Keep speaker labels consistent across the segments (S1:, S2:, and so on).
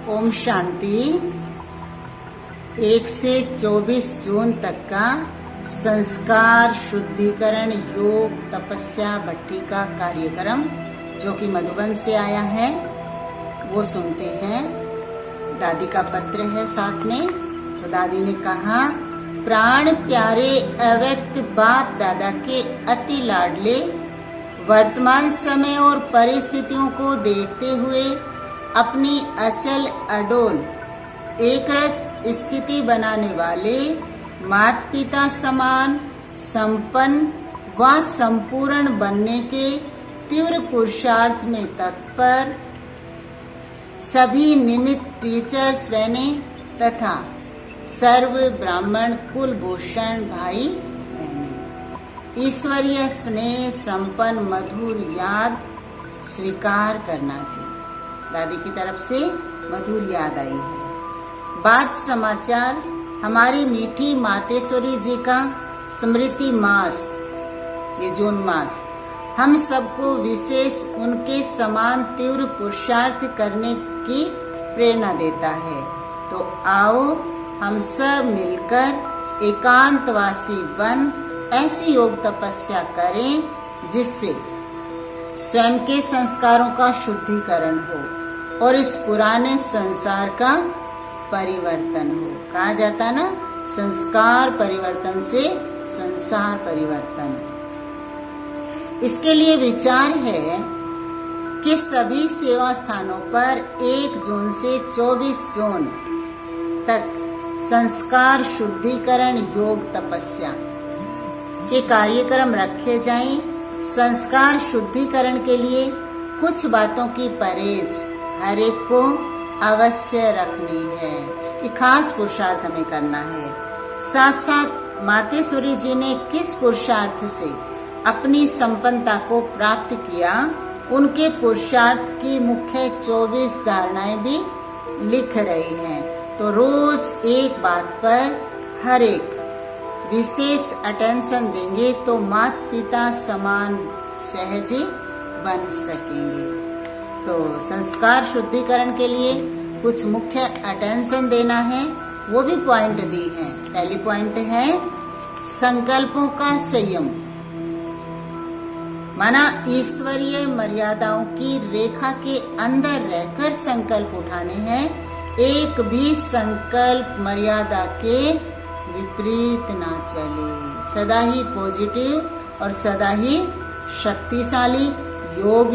S1: ओम शांति। 1 से 24 जून तक का संस्कार शुद्धिकरण योग तपस्या भट्टी का कार्यक्रम जो कि मधुबन से आया है वो सुनते हैं। दादी का पत्र है साथ में। तो दादी ने कहा, प्राण प्यारे अव्यक्त बाप दादा के अति लाडले वर्तमान समय और परिस्थितियों को देखते हुए अपनी अचल अडोल एकरस स्थिति बनाने वाले माता पिता समान संपन्न व संपूर्ण बनने के तीव्र पुरुषार्थ में तत्पर सभी निमित्त टीचर्स बहने तथा सर्व ब्राह्मण कुलभूषण भाई बहने ईश्वरीय स्नेह संपन्न मधुर याद स्वीकार करना चाहिए। दादी की तरफ से मधुर याद आई है। बात समाचार हमारी मीठी मातेश्वरी जी का स्मृति मास, ये जून मास हम सबको विशेष उनके समान तीव्र पुरुषार्थ करने की प्रेरणा देता है। तो आओ हम सब मिलकर एकांतवासी बन ऐसी योग तपस्या करें जिससे स्वयं के संस्कारों का शुद्धिकरण हो और इस पुराने संसार का परिवर्तन हो। कहा जाता ना, संस्कार परिवर्तन से संसार परिवर्तन। इसके लिए विचार है कि सभी सेवा स्थानों पर 1 जून से 24 जून तक संस्कार शुद्धिकरण योग तपस्या के कार्यक्रम रखे जाएं। संस्कार शुद्धिकरण के लिए कुछ बातों की परहेज हर एक को अवश्य रखनी है। ये खास पुरुषार्थ हमें करना है। साथ साथ मातेश्वरी जी ने किस पुरुषार्थ से अपनी संपन्नता को प्राप्त किया, उनके पुरुषार्थ की मुख्य 24 धारणाएं भी लिख रही हैं। तो रोज एक बात पर हर एक विशेष अटेंशन देंगे तो माता पिता समान सहजे बन सकेंगे। तो संस्कार शुद्धिकरण के लिए कुछ मुख्य अटेंशन देना है, वो भी पॉइंट दी है। पहली पॉइंट है संकल्पों का संयम, माना ईश्वरीय मर्यादाओं की रेखा के अंदर रहकर संकल्प उठाने हैं। एक भी संकल्प मर्यादा के विपरीत ना चले। सदा ही पॉजिटिव और सदा ही शक्तिशाली योग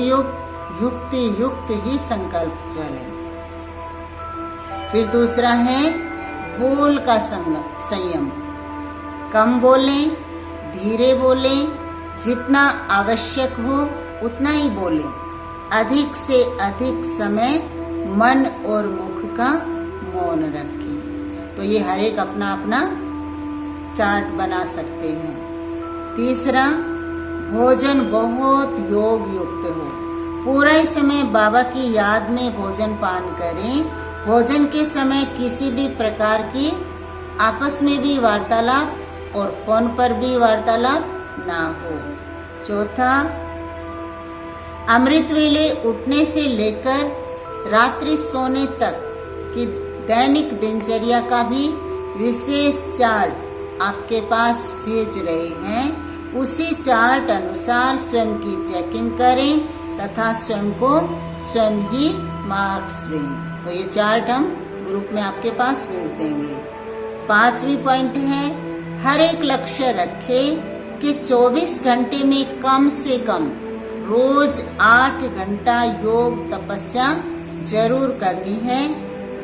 S1: युक्ति युक्त ही संकल्प चले। फिर दूसरा है बोल का संयम। कम बोलें, धीरे बोलें, जितना आवश्यक हो उतना ही बोलें। अधिक से अधिक समय मन और मुख का मौन रखें। तो ये हर एक अपना अपना चार्ट बना सकते हैं। तीसरा, भोजन बहुत योग युक्त हो। पूरा ही समय बाबा की याद में भोजन पान करें। भोजन के समय किसी भी प्रकार की आपस में भी वार्तालाप और फोन पर भी वार्तालाप ना हो। चौथा, अमृत वेले उठने से लेकर रात्रि सोने तक की दैनिक दिनचर्या का भी विशेष चार्ट आपके पास भेज रहे हैं। उसी चार्ट अनुसार स्वयं की चेकिंग करें तथा स्वयं को स्वयं ही मार्क्स दें। तो ये चार्ट हम ग्रुप में आपके पास भेज देंगे। 5वीं पॉइंट है हर एक लक्ष्य रखें कि 24 घंटे में कम से कम रोज 8 घंटा योग तपस्या जरूर करनी है।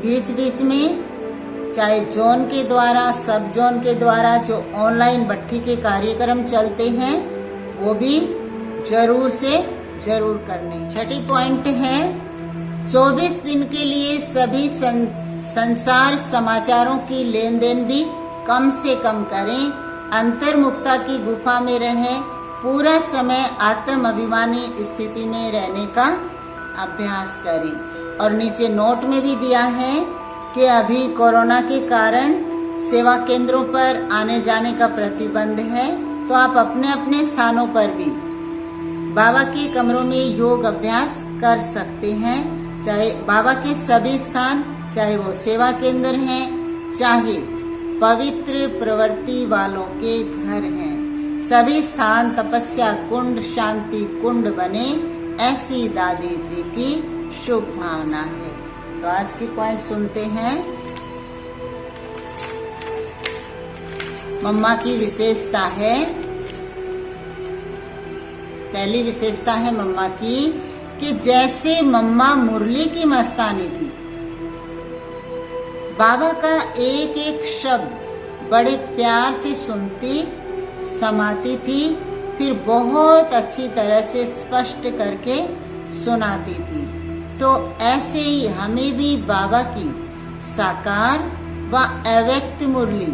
S1: बीच बीच में चाहे जोन के द्वारा सब जोन के द्वारा जो ऑनलाइन भट्टी के कार्यक्रम चलते हैं वो भी जरूर से जरूर करने। छठी पॉइंट है 24 दिन के लिए सभी संसार समाचारों की लेन देन भी कम से कम करें। अंतर्मुखता की गुफा में रहें। पूरा समय आत्म अभिमानी स्थिति में रहने का अभ्यास करें। और नीचे नोट में भी दिया है कि अभी कोरोना के कारण सेवा केंद्रों पर आने जाने का प्रतिबंध है, तो आप अपने अपने स्थानों पर भी बाबा के कमरों में योग अभ्यास कर सकते हैं। चाहे बाबा के सभी स्थान चाहे वो सेवा केंद्र हैं, चाहे पवित्र प्रवृत्ति वालों के घर हैं, सभी स्थान तपस्या कुंड, शांति कुंड बने, ऐसी दादी जी की शुभ भावना है। तो आज की पॉइंट सुनते हैं। मम्मा की विशेषता है, पहली विशेषता है मम्मा की कि जैसे मम्मा मुरली की मस्तानी थी, बाबा का एक एक शब्द बड़े प्यार से सुनती, समाती थी, फिर बहुत अच्छी तरह से स्पष्ट करके सुनाती थी। तो ऐसे ही हमें भी बाबा की साकार व अव्यक्त मुरली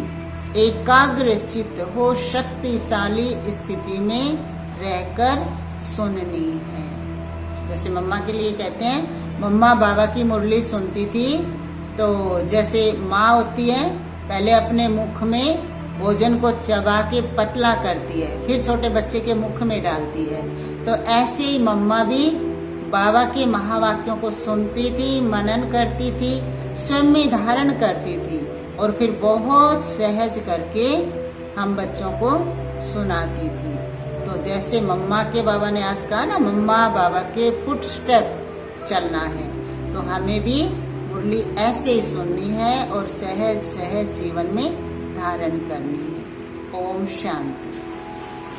S1: एकाग्र चित्त हो शक्तिशाली स्थिति में रहकर सुननी है। जैसे मम्मा के लिए कहते हैं, मम्मा बाबा की मुरली सुनती थी तो जैसे माँ होती है, पहले अपने मुख में भोजन को चबा के पतला करती है, फिर छोटे बच्चे के मुख में डालती है। तो ऐसे ही मम्मा भी बाबा के महावाक्यों को सुनती थी, मनन करती थी, स्वयं में धारण करती थी और फिर बहुत सहज करके हम बच्चों को सुनाती थी। तो जैसे मम्मा के बाबा ने आज कहा ना, मम्मा बाबा के फुट स्टेप चलना है, तो हमें भी मुरली ऐसे ही सुननी है और सहज सहज जीवन में धारण करनी है। ओम शांति।